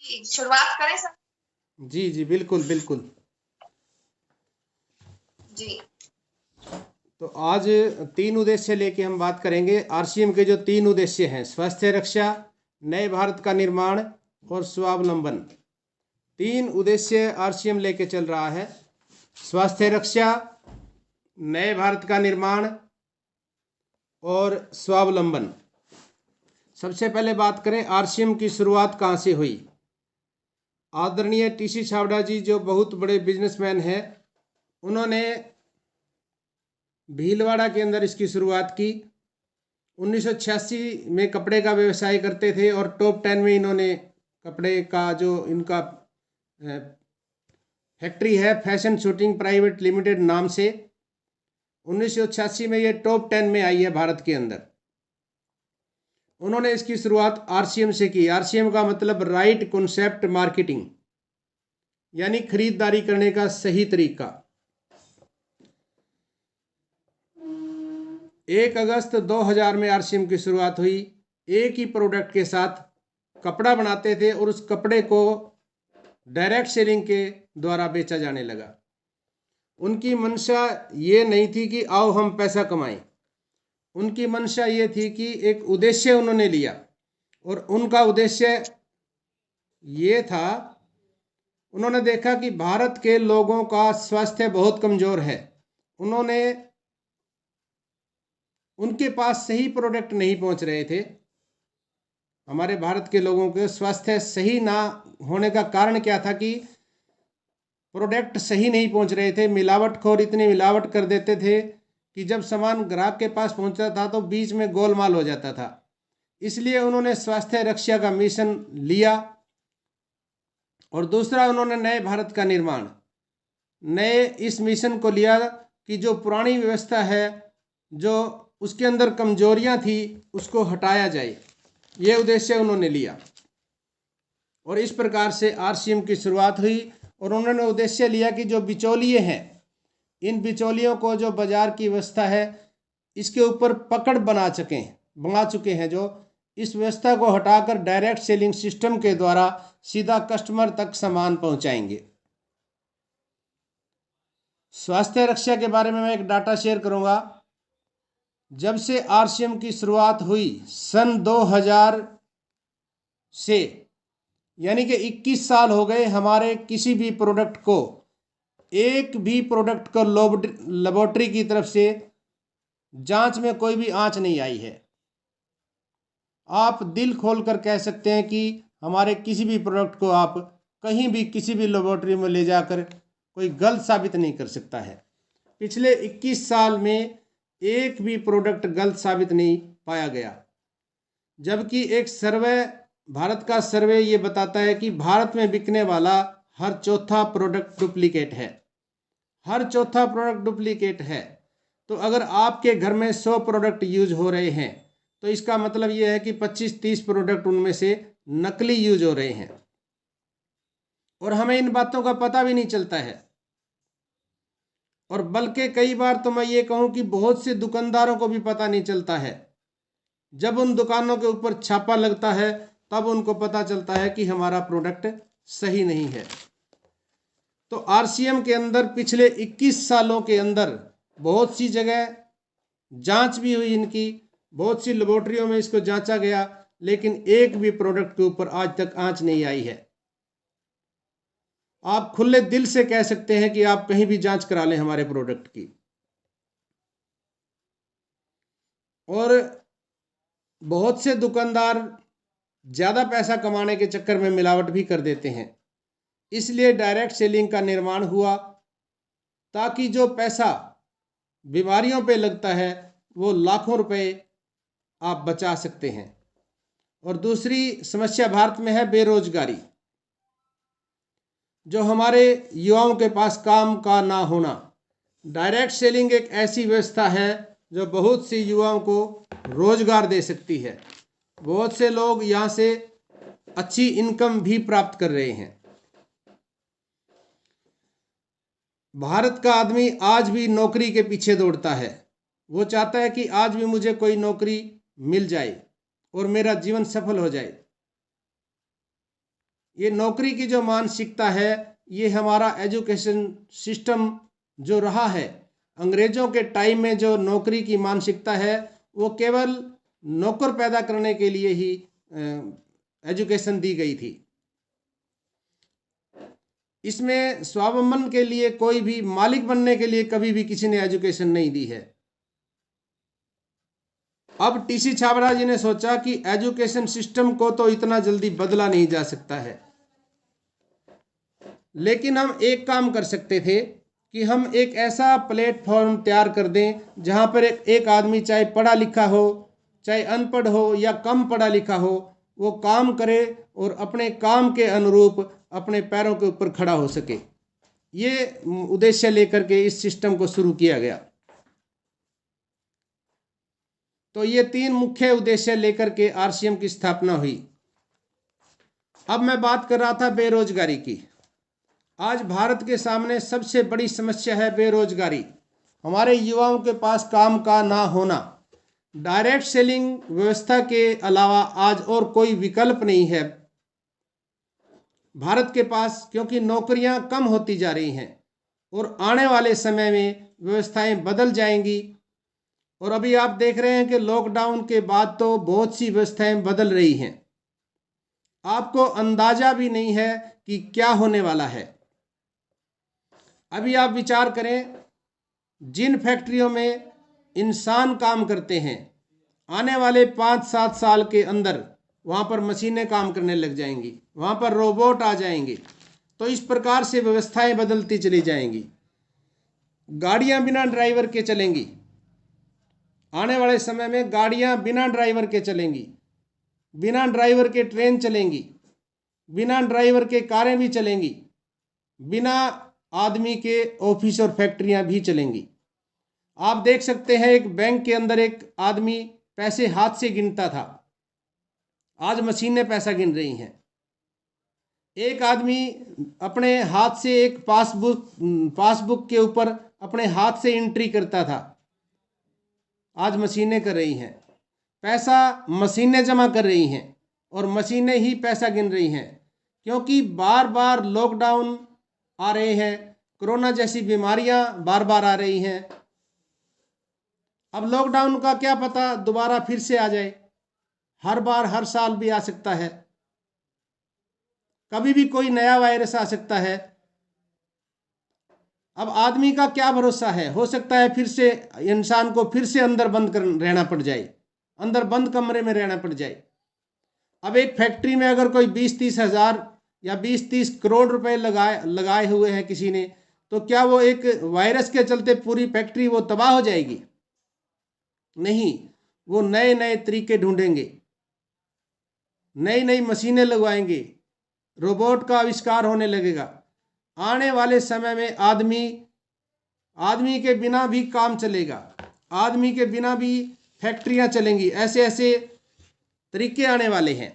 शुरुआत करें सर? जी जी बिल्कुल बिल्कुल। जी। तो आज 3 उद्देश्य लेके हम बात करेंगे। आरसीएम के जो 3 उद्देश्य हैं, स्वास्थ्य रक्षा, नए भारत का निर्माण और स्वावलंबन। 3 उद्देश्य आरसीएम लेके चल रहा है। स्वास्थ्य रक्षा, नए भारत का निर्माण और स्वावलंबन। सबसे पहले बात करें आरसीएम की शुरुआत कहाँ से हुई। आदरणीय टीसी छाबड़ा जी जो बहुत बड़े बिजनेसमैन हैं, उन्होंने भीलवाड़ा के अंदर इसकी शुरुआत की। 1986 में कपड़े का व्यवसाय करते थे और टॉप 10 में इन्होंने कपड़े का जो इनका फैक्ट्री है फैशन शूटिंग प्राइवेट लिमिटेड नाम से, 1986 में ये टॉप 10 में आई है भारत के अंदर। उन्होंने इसकी शुरुआत आरसीएम से की। आरसीएम का मतलब राइट कॉन्सेप्ट मार्केटिंग, यानी खरीदारी करने का सही तरीका। 1 अगस्त 2000 में आरसीएम की शुरुआत हुई। एक ही प्रोडक्ट के साथ कपड़ा बनाते थे और उस कपड़े को डायरेक्ट सेलिंग के द्वारा बेचा जाने लगा। उनकी मंशा ये नहीं थी कि आओ हम पैसा कमाएं, उनकी मंशा ये थी कि एक उद्देश्य उन्होंने लिया और उनका उद्देश्य ये था, उन्होंने देखा कि भारत के लोगों का स्वास्थ्य बहुत कमजोर है। उन्होंने उनके पास सही प्रोडक्ट नहीं पहुंच रहे थे। हमारे भारत के लोगों के स्वास्थ्य सही ना होने का कारण क्या था कि प्रोडक्ट सही नहीं पहुंच रहे थे। मिलावटखोर इतनी मिलावट कर देते थे कि जब सामान ग्राहक के पास पहुंचता था तो बीच में गोलमाल हो जाता था। इसलिए उन्होंने स्वास्थ्य रक्षा का मिशन लिया। और दूसरा, उन्होंने नए भारत का निर्माण, नए इस मिशन को लिया कि जो पुरानी व्यवस्था है, जो उसके अंदर कमजोरियां थी, उसको हटाया जाए। ये उद्देश्य उन्होंने लिया और इस प्रकार से आरसीएम की शुरुआत हुई। और उन्होंने उद्देश्य लिया कि जो बिचौलिए हैं, इन बिचौलियों को जो बाजार की व्यवस्था है इसके ऊपर पकड़ बना चुके हैं, जो इस व्यवस्था को हटाकर डायरेक्ट सेलिंग सिस्टम के द्वारा सीधा कस्टमर तक सामान पहुंचाएंगे। स्वास्थ्य रक्षा के बारे में मैं एक डाटा शेयर करूंगा। जब से आरसीएम की शुरुआत हुई सन 2000 से, यानी कि 21 साल हो गए, हमारे किसी भी प्रोडक्ट को, एक भी प्रोडक्ट को लेबोरेटरी की तरफ से जांच में कोई भी आंच नहीं आई है। आप दिल खोलकर कह सकते हैं कि हमारे किसी भी प्रोडक्ट को आप कहीं भी किसी भी लेबोरेटरी में ले जाकर कोई गलत साबित नहीं कर सकता है। पिछले 21 साल में एक भी प्रोडक्ट गलत साबित नहीं पाया गया। जबकि एक सर्वे, भारत का सर्वे ये बताता है कि भारत में बिकने वाला हर चौथा प्रोडक्ट डुप्लीकेट है। हर चौथा प्रोडक्ट डुप्लीकेट है। तो अगर आपके घर में 100 प्रोडक्ट यूज हो रहे हैं तो इसका मतलब यह है कि 25-30 प्रोडक्ट उनमें से नकली यूज हो रहे हैं और हमें इन बातों का पता भी नहीं चलता है। और बल्कि कई बार तो मैं ये कहूं कि बहुत से दुकानदारों को भी पता नहीं चलता है। जब उन दुकानों के ऊपर छापा लगता है तब उनको पता चलता है कि हमारा प्रोडक्ट सही नहीं है। तो आरसीएम के अंदर पिछले 21 सालों के अंदर बहुत सी जगह जांच भी हुई इनकी, बहुत सी लेबोरेटरियों में इसको जांचा गया, लेकिन एक भी प्रोडक्ट के ऊपर आज तक आंच नहीं आई है। आप खुले दिल से कह सकते हैं कि आप कहीं भी जांच करा लें हमारे प्रोडक्ट की। और बहुत से दुकानदार ज़्यादा पैसा कमाने के चक्कर में मिलावट भी कर देते हैं। इसलिए डायरेक्ट सेलिंग का निर्माण हुआ ताकि जो पैसा बीमारियों पे लगता है वो लाखों रुपए आप बचा सकते हैं। और दूसरी समस्या भारत में है बेरोजगारी, जो हमारे युवाओं के पास काम का ना होना। डायरेक्ट सेलिंग एक ऐसी व्यवस्था है जो बहुत सी युवाओं को रोजगार दे सकती है। बहुत से लोग यहाँ से अच्छी इनकम भी प्राप्त कर रहे हैं। भारत का आदमी आज भी नौकरी के पीछे दौड़ता है। वो चाहता है कि आज भी मुझे कोई नौकरी मिल जाए और मेरा जीवन सफल हो जाए। ये नौकरी की जो मानसिकता है, ये हमारा एजुकेशन सिस्टम जो रहा है, अंग्रेजों के टाइम में जो नौकरी की मानसिकता है, वो केवल नौकर पैदा करने के लिए ही एजुकेशन दी गई थी। इसमें स्वावलंबन के लिए, कोई भी मालिक बनने के लिए कभी भी किसी ने एजुकेशन नहीं दी है। अब टीसी छाबड़ा जी ने सोचा कि एजुकेशन सिस्टम को तो इतना जल्दी बदला नहीं जा सकता है, लेकिन हम एक काम कर सकते थे कि हम एक ऐसा प्लेटफॉर्म तैयार कर दें जहां पर एक आदमी, चाहे पढ़ा लिखा हो चाहे अनपढ़ हो या कम पढ़ा लिखा हो, वो काम करे और अपने काम के अनुरूप अपने पैरों के ऊपर खड़ा हो सके। ये उद्देश्य लेकर के इस सिस्टम को शुरू किया गया। तो ये 3 मुख्य उद्देश्य लेकर के आरसीएम की स्थापना हुई। अब मैं बात कर रहा था बेरोजगारी की। आज भारत के सामने सबसे बड़ी समस्या है बेरोजगारी। हमारे युवाओं के पास काम का ना होना। डायरेक्ट सेलिंग व्यवस्था के अलावा आज और कोई विकल्प नहीं है भारत के पास, क्योंकि नौकरियां कम होती जा रही हैं और आने वाले समय में व्यवस्थाएं बदल जाएंगी। और अभी आप देख रहे हैं कि लॉकडाउन के बाद तो बहुत सी व्यवस्थाएं बदल रही हैं। आपको अंदाजा भी नहीं है कि क्या होने वाला है। अभी आप विचार करें, जिन फैक्ट्रियों में इंसान काम करते हैं, आने वाले 5-7 साल के अंदर वहाँ पर मशीनें काम करने लग जाएंगी, वहाँ पर रोबोट आ जाएंगे। तो इस प्रकार से व्यवस्थाएं बदलती चली जाएंगी। गाड़ियाँ बिना ड्राइवर के चलेंगी। आने वाले समय में गाड़ियाँ बिना ड्राइवर के चलेंगी, बिना ड्राइवर के ट्रेन चलेंगी, बिना ड्राइवर के कारें भी चलेंगी, बिना आदमी के ऑफिस और फैक्ट्रियाँ भी चलेंगी। आप देख सकते हैं, एक बैंक के अंदर एक आदमी पैसे हाथ से गिनता था, आज मशीनें पैसा गिन रही हैं। एक आदमी अपने हाथ से एक पासबुक के ऊपर अपने हाथ से एंट्री करता था, आज मशीनें कर रही हैं। पैसा मशीनें जमा कर रही हैं और मशीनें ही पैसा गिन रही हैं, क्योंकि बार बार लॉकडाउन आ रहे हैं, कोरोना जैसी बीमारियां बार बार आ रही हैं। अब लॉकडाउन का क्या पता दोबारा फिर से आ जाए, हर बार हर साल भी आ सकता है, कभी भी कोई नया वायरस आ सकता है। अब आदमी का क्या भरोसा है, हो सकता है फिर से इंसान को फिर से अंदर बंद कर रहना पड़ जाए, अंदर बंद कमरे में रहना पड़ जाए। अब एक फैक्ट्री में अगर कोई 20-30 हज़ार या 20-30 करोड़ रुपए लगाए हुए हैं किसी ने, तो क्या वो एक वायरस के चलते पूरी फैक्ट्री वो तबाह हो जाएगी? नहीं, वो नए नए तरीके ढूंढेंगे, नई नई मशीनें लगवाएंगे, रोबोट का आविष्कार होने लगेगा। आने वाले समय में आदमी के बिना भी काम चलेगा, आदमी के बिना भी फैक्ट्रियां चलेंगी। ऐसे ऐसे तरीके आने वाले हैं,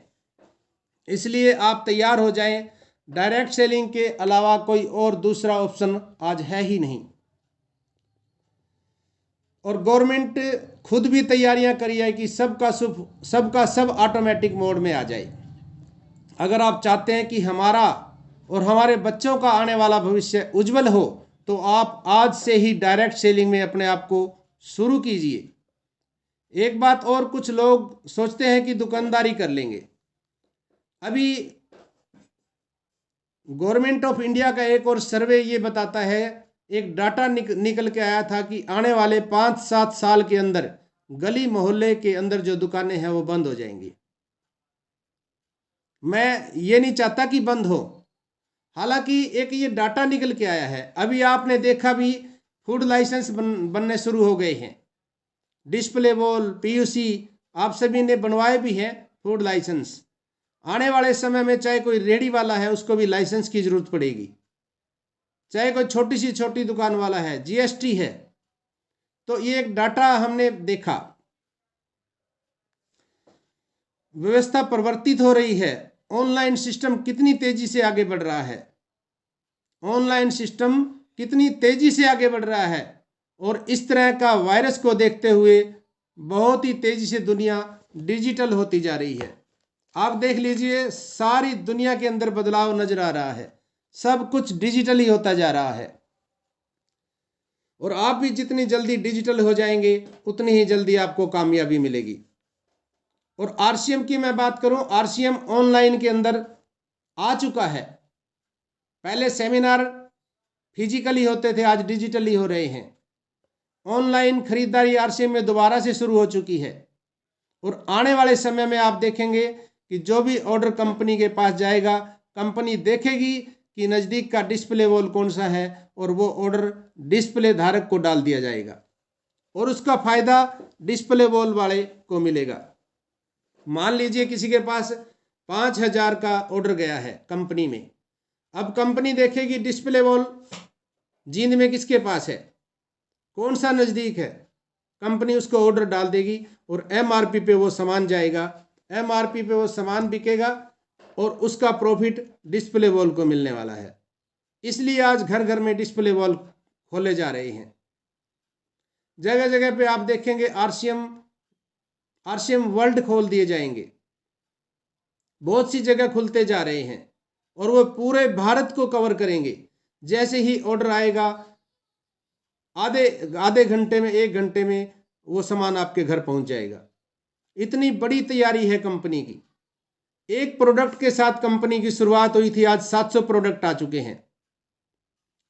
इसलिए आप तैयार हो जाएं। डायरेक्ट सेलिंग के अलावा कोई और दूसरा ऑप्शन आज है ही नहीं। और गवर्नमेंट खुद भी तैयारियां करी है कि सबका सब ऑटोमेटिक मोड में आ जाए। अगर आप चाहते हैं कि हमारा और हमारे बच्चों का आने वाला भविष्य उज्जवल हो, तो आप आज से ही डायरेक्ट सेलिंग में अपने आप को शुरू कीजिए। एक बात और, कुछ लोग सोचते हैं कि दुकानदारी कर लेंगे। अभी गवर्नमेंट ऑफ इंडिया का एक और सर्वे ये बताता है, एक डाटा निकल के आया था कि आने वाले 5-7 साल के अंदर गली मोहल्ले के अंदर जो दुकानें हैं वो बंद हो जाएंगी। मैं ये नहीं चाहता कि बंद हो, हालांकि एक ये डाटा निकल के आया है। अभी आपने देखा भी, फूड लाइसेंस बनने शुरू हो गए हैं, डिस्प्ले वॉल, पीयूसी, आप सभी ने बनवाए भी हैं फूड लाइसेंस। आने वाले समय में चाहे कोई रेडी वाला है, उसको भी लाइसेंस की जरूरत पड़ेगी, चाहे कोई छोटी सी छोटी दुकान वाला है, जीएसटी है। तो ये एक डाटा हमने देखा। व्यवस्था परिवर्तित हो रही है। ऑनलाइन सिस्टम कितनी तेजी से आगे बढ़ रहा है, ऑनलाइन सिस्टम कितनी तेजी से आगे बढ़ रहा है। और इस तरह का वायरस को देखते हुए बहुत ही तेजी से दुनिया डिजिटल होती जा रही है। आप देख लीजिए, सारी दुनिया के अंदर बदलाव नजर आ रहा है, सब कुछ डिजिटली होता जा रहा है। और आप भी जितनी जल्दी डिजिटल हो जाएंगे उतनी ही जल्दी आपको कामयाबी मिलेगी। और आरसीएम की मैं बात करूं, आरसीएम ऑनलाइन के अंदर आ चुका है। पहले सेमिनार फिजिकली होते थे, आज डिजिटली हो रहे हैं। ऑनलाइन खरीदारी आरसीएम में दोबारा से शुरू हो चुकी है। और आने वाले समय में आप देखेंगे कि जो भी ऑर्डर कंपनी के पास जाएगा, कंपनी देखेगी कि नज़दीक का डिस्प्ले वॉल कौन सा है और वो ऑर्डर डिस्प्ले धारक को डाल दिया जाएगा और उसका फायदा डिस्प्ले वॉल वाले को मिलेगा। मान लीजिए किसी के पास 5,000 का ऑर्डर गया है कंपनी में, अब कंपनी देखेगी डिस्प्ले वॉल जींद में किसके पास है, कौन सा नज़दीक है, कंपनी उसको ऑर्डर डाल देगी और एमआरपी पे वो सामान जाएगा, एमआरपी पे वो सामान बिकेगा और उसका प्रॉफिट डिस्प्ले वॉल को मिलने वाला है। इसलिए आज घर घर में डिस्प्ले वॉल खोले जा रहे हैं। जगह जगह पे आप देखेंगे आरसीएम वर्ल्ड खोल दिए जाएंगे, बहुत सी जगह खुलते जा रहे हैं और वो पूरे भारत को कवर करेंगे। जैसे ही ऑर्डर आएगा आधे घंटे में, 1 घंटे में वो सामान आपके घर पहुंच जाएगा। इतनी बड़ी तैयारी है कंपनी की। एक प्रोडक्ट के साथ कंपनी की शुरुआत हुई थी, आज 700 प्रोडक्ट आ चुके हैं।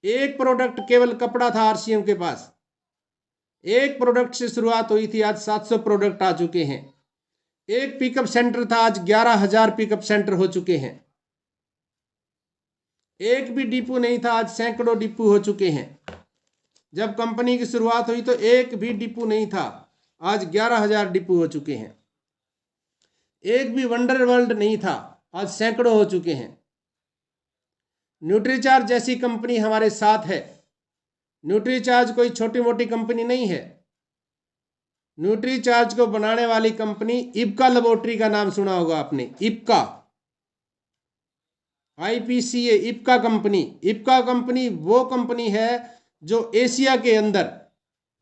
एक प्रोडक्ट केवल कपड़ा था आरसीएम के पास, एक प्रोडक्ट से शुरुआत हुई थी, आज 700 प्रोडक्ट आ चुके हैं। एक पिकअप सेंटर था, आज 11,000 पिकअप सेंटर हो चुके हैं। एक भी डिपो नहीं था, आज सैकड़ों डिपो हो चुके हैं। जब कंपनी की शुरुआत हुई तो एक भी डिपो नहीं था, आज 11,000 डिपो हो चुके हैं। एक भी वंडर वर्ल्ड नहीं था, आज सैकड़ों हो चुके हैं। न्यूट्रीचार्ज जैसी कंपनी हमारे साथ है। न्यूट्रीचार्ज कोई छोटी मोटी कंपनी नहीं है। न्यूट्रीचार्ज को बनाने वाली कंपनी इब्का लेबोरेटरी का नाम सुना होगा आपने, इब्का, IPCA, इब्का कंपनी। इब्का कंपनी वो कंपनी है जो एशिया के अंदर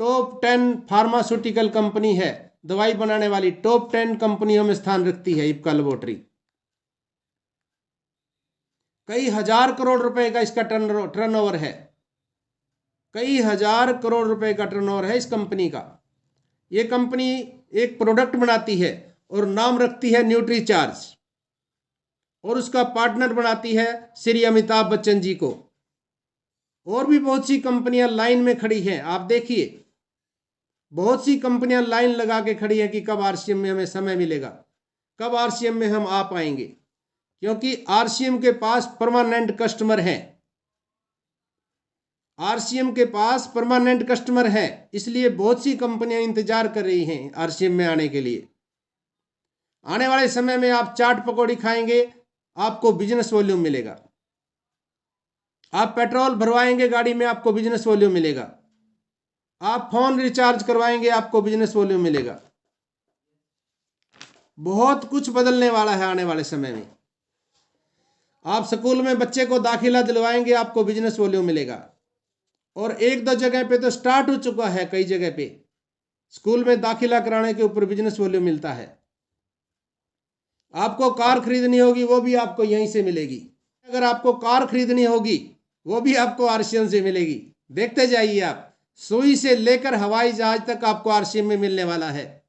टॉप 10 फार्मास्यूटिकल कंपनी है, दवाई बनाने वाली टॉप 10 कंपनियों में स्थान रखती है इब्का लेबोरेटरी। कई हजार करोड़ रुपए का इसका टर्नओवर है, कई हजार करोड़ रुपए का टर्नओवर है इस कंपनी का। ये कंपनी एक प्रोडक्ट बनाती है और नाम रखती है न्यूट्रीचार्ज, और उसका पार्टनर बनाती है श्री अमिताभ बच्चन जी को। और भी बहुत सी कंपनियां लाइन में खड़ी हैं, आप देखिए बहुत सी कंपनियां लाइन लगा के खड़ी हैं कि कब आरसीएम में हमें समय मिलेगा, कब आरसीएम में हम आ पाएंगे, क्योंकि आरसीएम के पास परमानेंट कस्टमर हैं। आरसीएम के पास परमानेंट कस्टमर है, इसलिए बहुत सी कंपनियां इंतजार कर रही हैं आरसीएम में आने के लिए। आने वाले समय में आप चाट पकौड़ी खाएंगे, आपको बिजनेस वॉल्यूम मिलेगा। आप पेट्रोल भरवाएंगे गाड़ी में, आपको बिजनेस वॉल्यूम मिलेगा। आप फोन रिचार्ज करवाएंगे, आपको बिजनेस वॉल्यूम मिलेगा। बहुत कुछ बदलने वाला है आने वाले समय में। आप स्कूल में बच्चे को दाखिला दिलवाएंगे, आपको बिजनेस वॉल्यूम मिलेगा। और 1-2 जगह पे तो स्टार्ट हो चुका है, कई जगह पे स्कूल में दाखिला कराने के ऊपर बिजनेस वॉल्यूम मिलता है। आपको कार खरीदनी होगी, वो भी आपको यहीं से मिलेगी। अगर आपको कार खरीदनी होगी, वो भी आपको आरसीएम से मिलेगी। देखते जाइए आप, सुई से लेकर हवाई जहाज तक आपको आरसीएम में मिलने वाला है।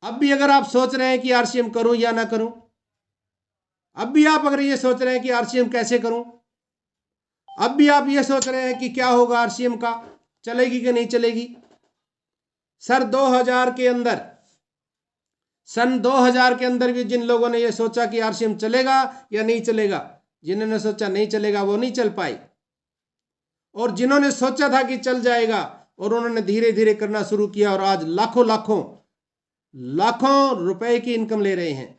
अब भी अगर आप सोच रहे हैं कि आरसीएम करूं या ना करूं, अब भी आप अगर ये सोच रहे हैं कि आरसीएम कैसे करूं, अब भी आप ये सोच रहे हैं कि क्या होगा आरसीएम का, चलेगी कि नहीं चलेगी। सन 2000 के अंदर भी जिन लोगों ने ये सोचा कि आरसीएम चलेगा या नहीं चलेगा, जिन्होंने सोचा नहीं चलेगा वो नहीं चल पाए, और जिन्होंने सोचा था कि चल जाएगा और उन्होंने धीरे धीरे करना शुरू किया और आज लाखों लाखों लाखों रुपए की इनकम ले रहे हैं।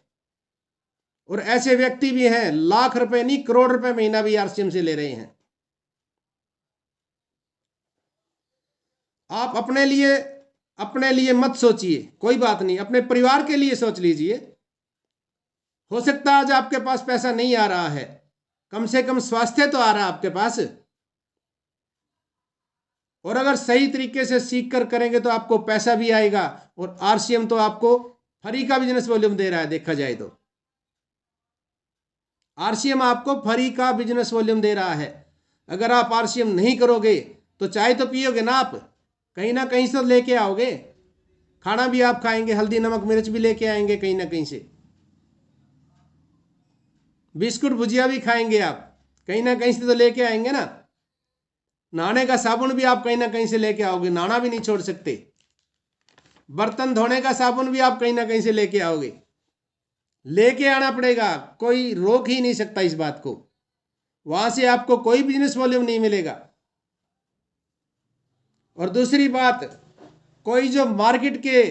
और ऐसे व्यक्ति भी हैं, लाख रुपए नहीं करोड़ रुपए महीना भी आरसीएम से ले रहे हैं। आप अपने लिए मत सोचिए, कोई बात नहीं, अपने परिवार के लिए सोच लीजिए। हो सकता है आज आपके पास पैसा नहीं आ रहा है, कम से कम स्वास्थ्य तो आ रहा है आपके पास। और अगर सही तरीके से सीख कर करेंगे तो आपको पैसा भी आएगा, और आरसीएम तो आपको फ्री का बिजनेस वॉल्यूम दे रहा है देखा जाए तो। आरसीएम आपको फ्री का बिजनेस वॉल्यूम दे रहा है। अगर आप आरसीएम नहीं करोगे तो चाय तो पियोगे ना, आप कहीं ना कहीं से तो लेके आओगे, खाना भी आप खाएंगे, हल्दी नमक मिर्च भी लेके आएंगे कहीं ना कहीं से, बिस्कुट भुजिया भी खाएंगे आप, कहीं ना कहीं से तो लेके आएंगे ना। नहाने का साबुन भी आप कहीं ना कहीं से लेके आओगे, नहाना भी नहीं छोड़ सकते। बर्तन धोने का साबुन भी आप कहीं ना कहीं से लेके आओगे, लेके आना पड़ेगा, कोई रोक ही नहीं सकता इस बात को। वहां से आपको कोई बिजनेस वॉल्यूम नहीं मिलेगा। और दूसरी बात, कोई जो मार्केट के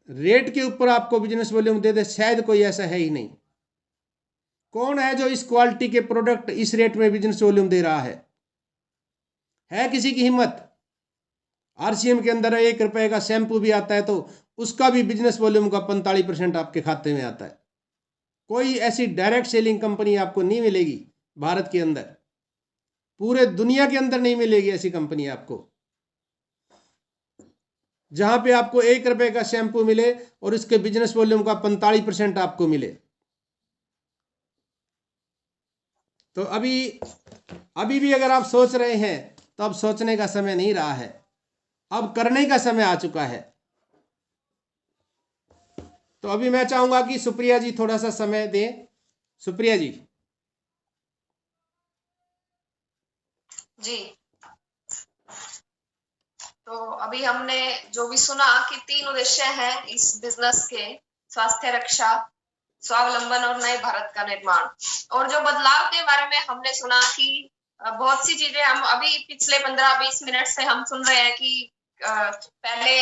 रेट के ऊपर आपको बिजनेस वॉल्यूम दे दे, शायद कोई ऐसा है ही नहीं। कौन है जो इस क्वालिटी के प्रोडक्ट इस रेट में बिजनेस वॉल्यूम दे रहा है किसी की हिम्मत? आरसीएम के अंदर 1 रुपए का शैम्पू भी आता है तो उसका भी बिजनेस वॉल्यूम का 45% आपके खाते में आता है। कोई ऐसी डायरेक्ट सेलिंग कंपनी आपको नहीं मिलेगी भारत के अंदर, पूरे दुनिया के अंदर नहीं मिलेगी ऐसी कंपनी आपको, जहां पे आपको 1 रुपए का शैम्पू मिले और इसके बिजनेस वॉल्यूम का 45% आपको मिले। तो अभी भी अगर आप सोच रहे हैं तो अब सोचने का समय नहीं रहा है, अब करने का समय आ चुका है। तो अभी मैं चाहूंगा कि सुप्रिया जी थोड़ा सा समय दें। सुप्रिया जी। जी, तो अभी हमने जो भी सुना कि 3 उद्देश्य हैं इस बिजनेस के, स्वास्थ्य रक्षा, स्वावलंबन और नए भारत का निर्माण। और जो बदलाव के बारे में हमने सुना कि बहुत सी चीजें हम अभी पिछले 15-20 मिनट से हम सुन रहे हैं कि पहले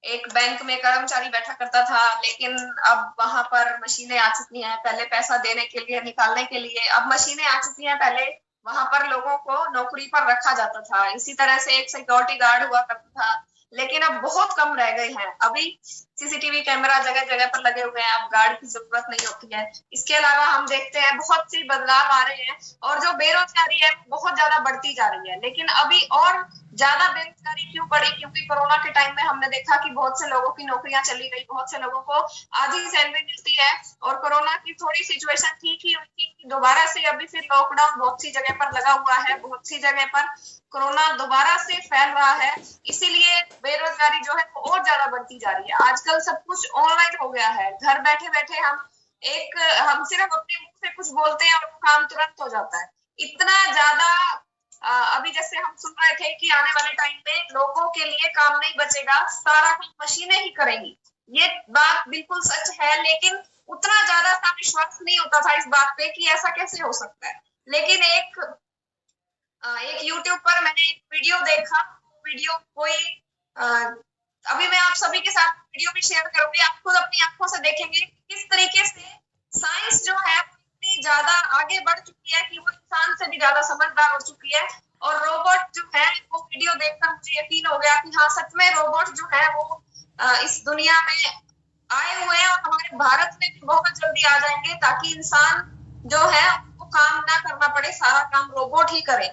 एक बैंक में कर्मचारी बैठा करता था, लेकिन अब वहां पर मशीनें आ चुकी हैं। पहले पैसा देने के लिए, निकालने के लिए अब मशीनें आ चुकी हैं। पहले वहां पर लोगों को नौकरी पर रखा जाता था, इसी तरह से एक सिक्योरिटी गार्ड हुआ करता था, लेकिन अब बहुत कम रह गए हैं। अभी सीसीटीवी कैमरा जगह जगह पर लगे हुए हैं, अब गार्ड की जरूरत नहीं होती है। इसके अलावा हम देखते हैं बहुत सी बदलाव आ रहे हैं और जो बेरोजगारी है बहुत ज्यादा बढ़ती जा रही है। लेकिन अभी और ज्यादा बेरोजगारी क्यों बढ़ी? क्योंकि कोरोना के टाइम में हमने देखा कि बहुत से लोगों की नौकरियां चली गई, बहुत से लोगों को आधी सैलरी मिलती है और कोरोना की थोड़ी सिचुएशन ठीक ही हुई थी, दोबारा से अभी फिर लॉकडाउन बहुत सी जगह पर लगा हुआ है, बहुत सी जगह पर कोरोना दोबारा से फैल रहा है। इसीलिए बेरोजगारी जो है वो और ज्यादा बढ़ती जा रही है। आजकल सब कुछ ऑनलाइन हो गया है, घर बैठे बैठे हम सिर्फ अपने मुंह से कुछ बोलते हैं और वो काम तुरंत हो जाता है। इतना ज्यादा अभी जैसे हम सुन रहे थे कि आने वाले टाइम में लोगों के लिए काम नहीं बचेगा, सारा काम मशीनें ही करेंगी। ये बात बिल्कुल सच है, लेकिन उतना ज्यादा सा विश्वास नहीं होता था इस बात पे कि ऐसा कैसे हो सकता है। लेकिन एक YouTube पर मैंने एक वीडियो देखा, वीडियो कोई अभी मैं आप सभी के साथ वीडियो भी शेयर करूंगी, आप खुद अपनी आंखों से देखेंगे किस तरीके से साइंस जो है इतनी ज्यादा आगे बढ़ चुकी है कि वो इंसान से भी ज्यादा समझदार हो चुकी है। और रोबोट जो है, वो वीडियो देखकर मुझे यकीन हो गया कि हाँ सच में रोबोट जो है वो इस दुनिया में आए हुए हैं और हमारे भारत में भी बहुत जल्दी आ जाएंगे, ताकि इंसान जो है वो काम ना करना पड़े, सारा काम रोबोट ही करे।